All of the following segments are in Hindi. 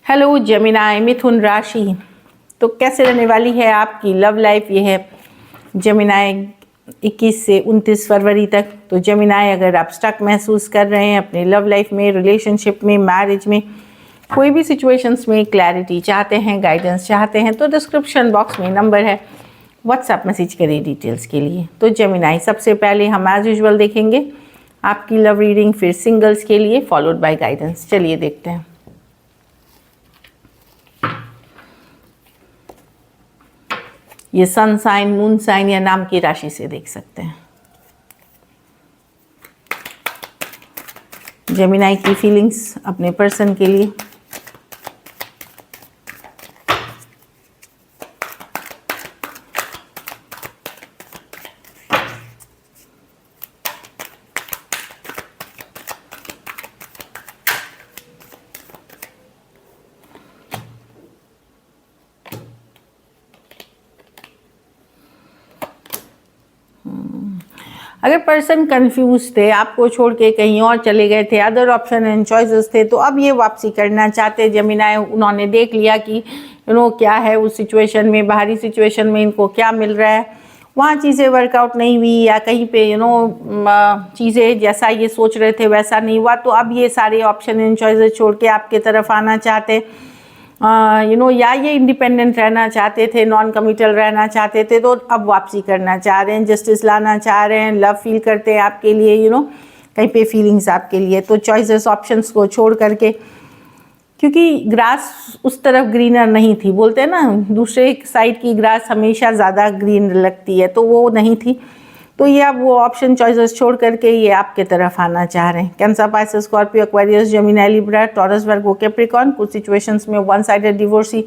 हेलो जेमिनाई मिथुन राशि, तो कैसे रहने वाली है आपकी लव लाइफ। ये है जेमिनाई 21 से 29 फरवरी तक। तो जेमिनाई, अगर आप स्टक महसूस कर रहे हैं अपने लव लाइफ में, रिलेशनशिप में, मैरिज में, कोई भी सिचुएशंस में क्लैरिटी चाहते हैं, गाइडेंस चाहते हैं, तो डिस्क्रिप्शन बॉक्स में नंबर है, व्हाट्सएप मैसेज करिए डिटेल्स के लिए। तो जेमिनाई, सबसे पहले हम एज यूजुअल देखेंगे आपकी लव रीडिंग, फिर सिंगल्स के लिए, फॉलोड बाय गाइडेंस। चलिए देखते हैं। ये सन साइन, मून साइन या नाम की राशि से देख सकते हैं। जेमिनाई की फीलिंग्स अपने पर्सन के लिए। अगर पर्सन कंफ्यूज थे, आपको छोड़ के कहीं और चले गए थे, अदर ऑप्शन एंड चॉइसेस थे, तो अब ये वापसी करना चाहते जेमिनाई। उन्होंने देख लिया कि क्या है उस सिचुएशन में, बाहरी सिचुएशन में इनको क्या मिल रहा है, वहाँ चीज़ें वर्कआउट नहीं हुई, या कहीं पे चीज़ें जैसा ये सोच रहे थे वैसा नहीं हुआ, तो अब ये सारे ऑप्शन एंड चॉइसेस छोड़ के आपके तरफ आना चाहते या ये इंडिपेंडेंट रहना चाहते थे, नॉन कमिटल रहना चाहते थे, तो अब वापसी करना चाह रहे हैं, जस्टिस लाना चाह रहे हैं, लव फील करते हैं आपके लिए, कहीं पे फीलिंग्स आपके लिए। तो चॉइसेस, ऑप्शंस को छोड़ करके, क्योंकि ग्रास उस तरफ ग्रीनर नहीं थी, बोलते हैं ना दूसरे साइड की ग्रास हमेशा ज़्यादा ग्रीन लगती है, तो वो नहीं थी। तो ये अब वो ऑप्शन चॉइसेस छोड़ करके ये आपके तरफ आना चाह रहे हैं। Cancer, Pisces, Scorpio, Aquarius, Gemini, Libra, Taurus, Virgo, Capricorn. कुछ सिचुएशंस में one sided divorcee,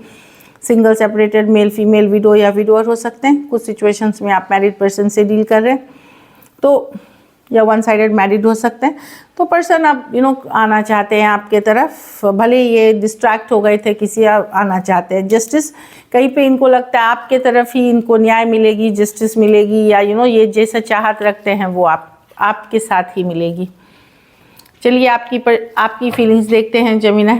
single, separated, male female, widow या विडोअर हो सकते हैं। कुछ सिचुएशंस में आप मैरिड पर्सन से डील कर रहे हैं, तो या वन साइडेड मैरिड हो सकते हैं। तो पर्सन अब आना चाहते हैं आपके तरफ, भले ये डिस्ट्रैक्ट हो गए थे किसी, आना चाहते हैं। जस्टिस, कहीं पे इनको लगता है आपके तरफ ही इनको न्याय मिलेगी, जस्टिस मिलेगी, या ये जैसा चाहत रखते हैं वो आपके साथ ही मिलेगी। चलिए आपकी फीलिंग्स देखते हैं जेमिनी।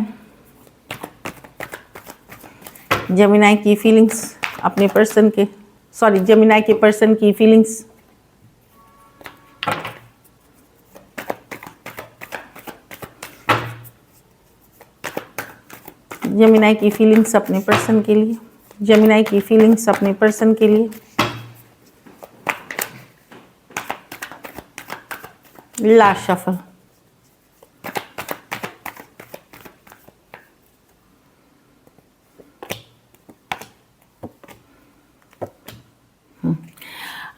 जेमिनी की फीलिंग्स अपने पर्सन के, जेमिनी के पर्सन की फीलिंग्स। जेमिनी की फीलिंग्स अपने पर्सन के लिए। जेमिनी की फीलिंग्स अपने पर्सन के लिए। Last shuffle.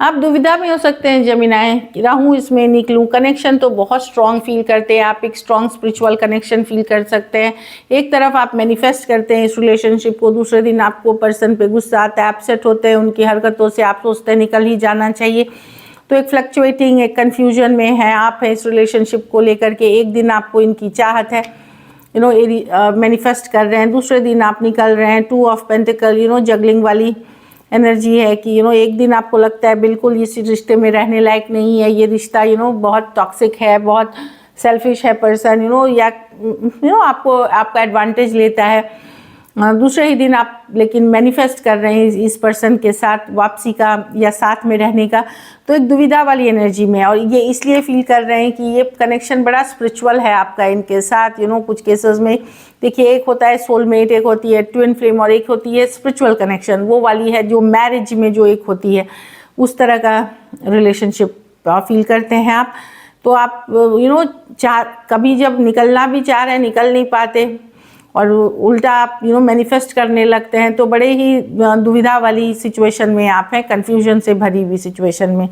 आप दुविधा में हो सकते हैं जेमिनी, रहूं इसमें निकलूं। कनेक्शन तो बहुत स्ट्रॉन्ग फील करते हैं आप, एक स्ट्रॉन्ग स्पिरिचुअल कनेक्शन फील कर सकते हैं। एक तरफ आप मैनिफेस्ट करते हैं इस रिलेशनशिप को, दूसरे दिन आपको पर्सन पे गुस्सा आता है, अपसेट होते हैं उनकी हरकतों से, आप सोचते हैं निकल ही जाना चाहिए। तो एक फ्लक्चुएटिंग, एक कन्फ्यूजन में है आप है इस रिलेशनशिप को लेकर के। एक दिन आपको इनकी चाहत है, मैनिफेस्ट कर रहे हैं, दूसरे दिन आप निकल रहे हैं। 2 ऑफ पेंटिकल, जगलिंग वाली एनर्जी है कि एक दिन आपको लगता है बिल्कुल इस रिश्ते में रहने लायक नहीं है, ये रिश्ता बहुत टॉक्सिक है, बहुत सेल्फिश है पर्सन, या आपको आपका एडवांटेज लेता है। दूसरे ही दिन आप लेकिन मैनिफेस्ट कर रहे हैं इस पर्सन के साथ वापसी का या साथ में रहने का। तो एक दुविधा वाली एनर्जी में है, और ये इसलिए फील कर रहे हैं कि ये कनेक्शन बड़ा स्पिरिचुअल है आपका इनके साथ। कुछ केसेस में देखिए, एक होता है सोलमेट, एक होती है ट्विन फ्लेम, और एक होती है स्पिरिचुअल कनेक्शन, वो वाली है जो मैरिज में जो एक होती है, उस तरह का रिलेशनशिप फील करते हैं आप। तो आप कभी जब निकलना भी चाह रहे हैं, निकल नहीं पाते, और उल्टा आप मैनिफेस्ट करने लगते हैं, तो बड़े ही दुविधा वाली सिचुएशन में आप हैं, कन्फ्यूजन से भरी हुई सिचुएशन में।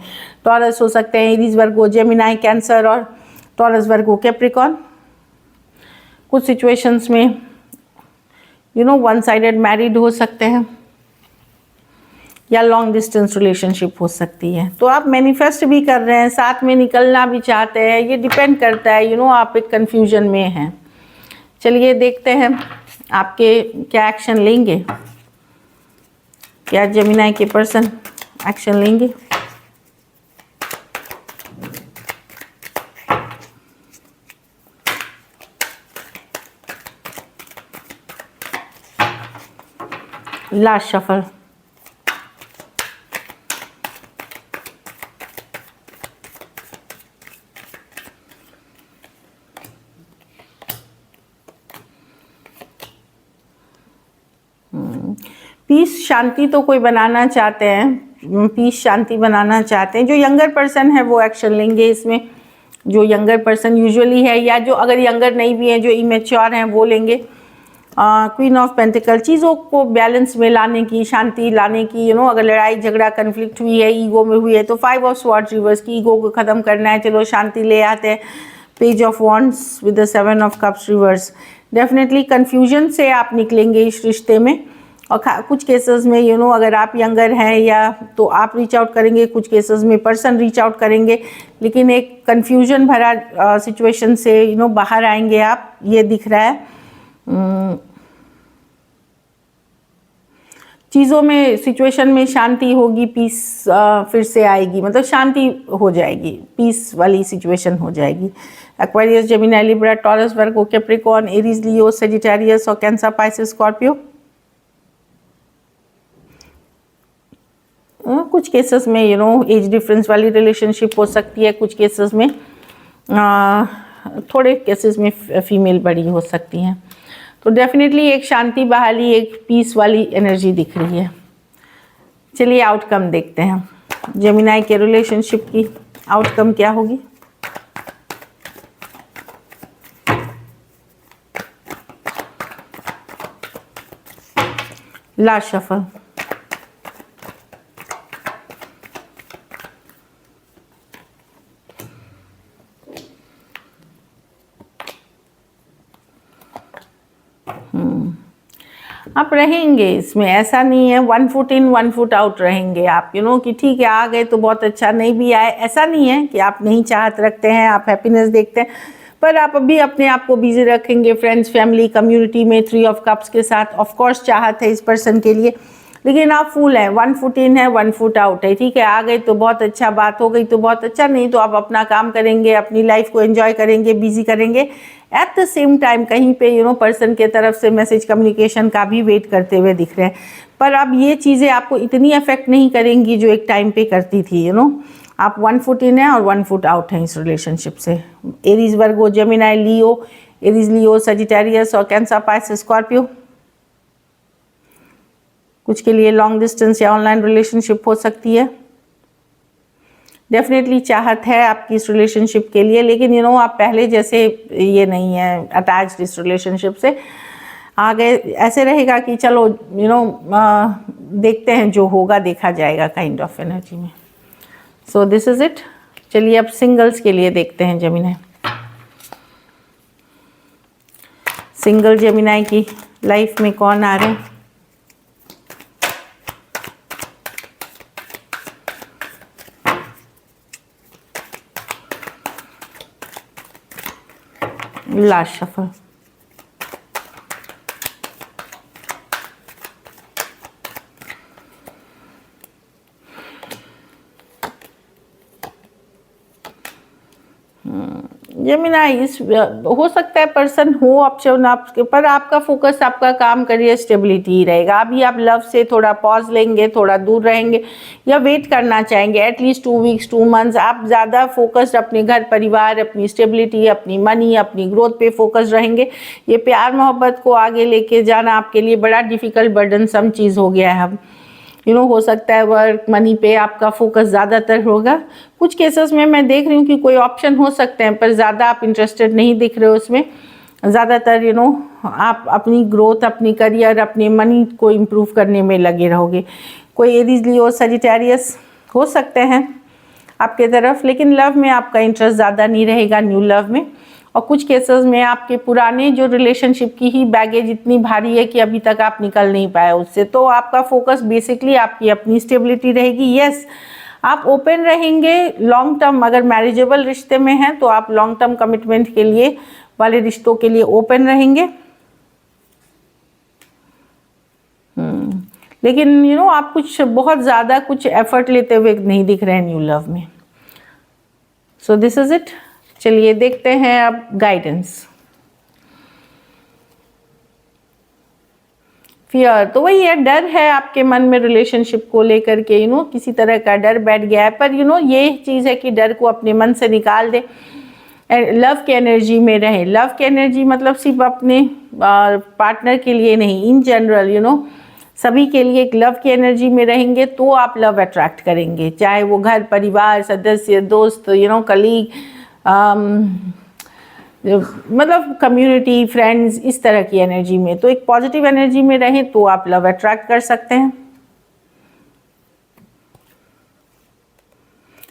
टॉरस हो सकते हैं, एरीज, वर्गो, जेमिनी, कैंसर, और टॉरस, वर्गो, कैप्रिकॉर्न। कुछ सिचुएशंस में वन साइडेड मैरिड हो सकते हैं, या लॉन्ग डिस्टेंस रिलेशनशिप हो सकती है। तो आप मैनिफेस्ट भी कर रहे हैं, साथ में निकलना भी चाहते हैं, ये डिपेंड करता है, आप एक कन्फ्यूजन में हैं। चलिए देखते हैं आपके क्या एक्शन लेंगे, क्या जेमिनी के पर्सन एक्शन लेंगे। Last shuffle. पीस शांति तो कोई बनाना चाहते हैं, पीस शांति बनाना चाहते हैं। जो यंगर पर्सन है वो एक्शन लेंगे इसमें, जो यंगर पर्सन यूजुअली है, या जो अगर यंगर नहीं भी है, जो इमेच्योर हैं वो लेंगे। क्वीन ऑफ पेंटिकल, चीज़ों को बैलेंस में लाने की, शांति लाने की, अगर लड़ाई झगड़ा कन्फ्लिक्ट हुई है, ईगो में हुई है, तो 5 ऑफ स्वॉर्ड्स रिवर्स की, ईगो को ख़त्म करना है, चलो शांति ले आते हैं। Page of wands with the 7 of cups reverse. Definitely confusion से आप निकलेंगे इस रिश्ते में, और कुछ केसेस में अगर आप यंगर हैं या तो आप रीच आउट करेंगे, कुछ केसेस में पर्सन रीच आउट करेंगे, लेकिन एक कन्फ्यूजन भरा सिचुएशन से बाहर आएंगे आप, ये दिख रहा है। चीज़ों में, सिचुएशन में शांति होगी, पीस फिर से आएगी, मतलब शांति हो जाएगी, पीस वाली सिचुएशन हो जाएगी। Aquarius, Gemini, Libra, Taurus, Virgo, Capricorn, Aries, लियो, सेजिटेरियस और कैंसर, पाइसेस, स्कॉर्पियो। कुछ केसेस में एज डिफरेंस वाली रिलेशनशिप हो सकती है, कुछ केसेस में थोड़े केसेस में फीमेल बड़ी हो सकती हैं। तो डेफिनेटली एक शांति बहाली, एक पीस वाली एनर्जी दिख रही है। चलिए आउटकम देखते हैं, जेमिनी के रिलेशनशिप की आउटकम क्या होगी। Last shuffle. आप रहेंगे इसमें, ऐसा नहीं है 1 फुट इन 1 फुट आउट रहेंगे आप, कि ठीक है आ गए तो बहुत अच्छा, नहीं भी आए ऐसा नहीं है कि आप नहीं चाहत रखते हैं, आप हैप्पीनेस देखते हैं, पर आप अभी अपने आप को बिजी रखेंगे फ्रेंड्स, फैमिली, कम्युनिटी में 3 ऑफ कप्स के साथ। ऑफ कोर्स चाहत है इस पर्सन के लिए, लेकिन आप फूल हैं, 1 फुट इन है 1 फुट आउट है, ठीक है आ गए तो बहुत अच्छा, बात हो गई तो बहुत अच्छा, नहीं तो आप अपना काम करेंगे, अपनी लाइफ को एंजॉय करेंगे, बिजी करेंगे। एट द सेम टाइम कहीं पे पर्सन के तरफ से मैसेज कम्युनिकेशन का भी वेट करते हुए दिख रहे हैं, पर अब ये चीज़ें आपको इतनी अफेक्ट नहीं करेंगी जो एक टाइम पे करती थी। आप 1 फुट इन है और 1 फुट आउट है इस रिलेशनशिप से। एरीज, वर्गो, जेमिनी, लियो, एरीज, लियो, सजिटेरियस और कैंसर, पाइसेस, स्कॉर्पियो। कुछ के लिए लॉन्ग डिस्टेंस या ऑनलाइन रिलेशनशिप हो सकती है। डेफिनेटली चाहत है आपकी इस रिलेशनशिप के लिए, लेकिन आप पहले जैसे ये नहीं है अटैच्ड इस रिलेशनशिप से। आगे ऐसे रहेगा कि चलो देखते हैं, जो होगा देखा जाएगा काइंड ऑफ एनर्जी में। So this is it. चलिए अब सिंगल्स के लिए देखते हैं जेमिनी। सिंगल जेमिनी की लाइफ में कौन आ रहे हैं। Last shuffle. जेमिनी, इस हो सकता है पर्सन हो ऑप्शन आपके, पर आपका फोकस, आपका काम, करियर, स्टेबिलिटी ही रहेगा। अभी आप लव से थोड़ा पॉज लेंगे, थोड़ा दूर रहेंगे या वेट करना चाहेंगे, एटलीस्ट 2 वीक्स 2 मंथ्स। आप ज़्यादा फोकस्ड अपने घर परिवार, अपनी स्टेबिलिटी, अपनी मनी, अपनी ग्रोथ पे फोकस रहेंगे। ये प्यार मोहब्बत को आगे लेके जाना आपके लिए बड़ा डिफ़िकल्ट, बर्डनसम चीज़ हो गया है अब। हो सकता है वर्क, मनी पे आपका फोकस ज़्यादातर होगा। कुछ केसेस में मैं देख रही हूँ कि कोई ऑप्शन हो सकते हैं, पर ज़्यादा आप इंटरेस्टेड नहीं दिख रहे हो उसमें। ज़्यादातर आप अपनी ग्रोथ, अपनी करियर, अपने मनी को इम्प्रूव करने में लगे रहोगे। कोई एरीज, लियो, सजिटेरियस हो सकते हैं आपके तरफ, लेकिन लव में आपका इंटरेस्ट ज़्यादा नहीं रहेगा, न्यू लव में। और कुछ केसेस में आपके पुराने जो रिलेशनशिप की ही बैगेज इतनी भारी है कि अभी तक आप निकल नहीं पाए उससे, तो आपका फोकस बेसिकली आपकी अपनी स्टेबिलिटी रहेगी। यस, आप ओपन रहेंगे लॉन्ग टर्म, अगर मैरिजेबल रिश्ते में हैं तो आप लॉन्ग टर्म कमिटमेंट के लिए वाले रिश्तों के लिए ओपन रहेंगे। लेकिन आप कुछ बहुत ज़्यादा कुछ एफर्ट लेते हुए नहीं दिख रहे हैं न्यू लव में। So this is it. चलिए देखते हैं अब गाइडेंस। फियर, तो वही है, डर है आपके मन में रिलेशनशिप को लेकर के, किसी तरह का डर बैठ गया है। पर ये चीज़ है कि डर को अपने मन से निकाल दे, लव के एनर्जी में रहे। लव के एनर्जी मतलब सिर्फ अपने पार्टनर के लिए नहीं, इन जनरल सभी के लिए एक लव की एनर्जी में रहेंगे तो आप लव अट्रैक्ट करेंगे, चाहे वो घर परिवार सदस्य, दोस्त, कलीग, मतलब कम्युनिटी, फ्रेंड्स, इस तरह की एनर्जी में। तो एक पॉजिटिव एनर्जी में रहें तो आप लव अट्रैक्ट कर सकते हैं।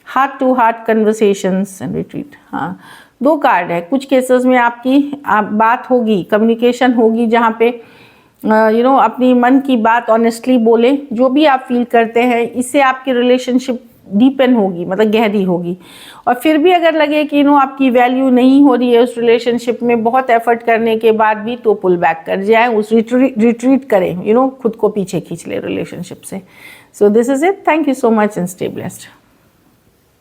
Heart to heart conversations and retreat, हाँ 2 कार्ड है। कुछ केसेस में आपकी बात होगी, कम्युनिकेशन होगी, जहाँ पे अपनी मन की बात ऑनेस्टली बोले, जो भी आप फील करते हैं, इससे आपकी रिलेशनशिप डीपन होगी, मतलब गहरी होगी। और फिर भी अगर लगे कि आपकी वैल्यू नहीं हो रही है उस रिलेशनशिप में, बहुत एफर्ट करने के बाद भी, तो पुल बैक कर जाए, उस रिट्रीट करें, खुद को पीछे खींच ले रिलेशनशिप से। So this is it, thank you so much and stay blessed.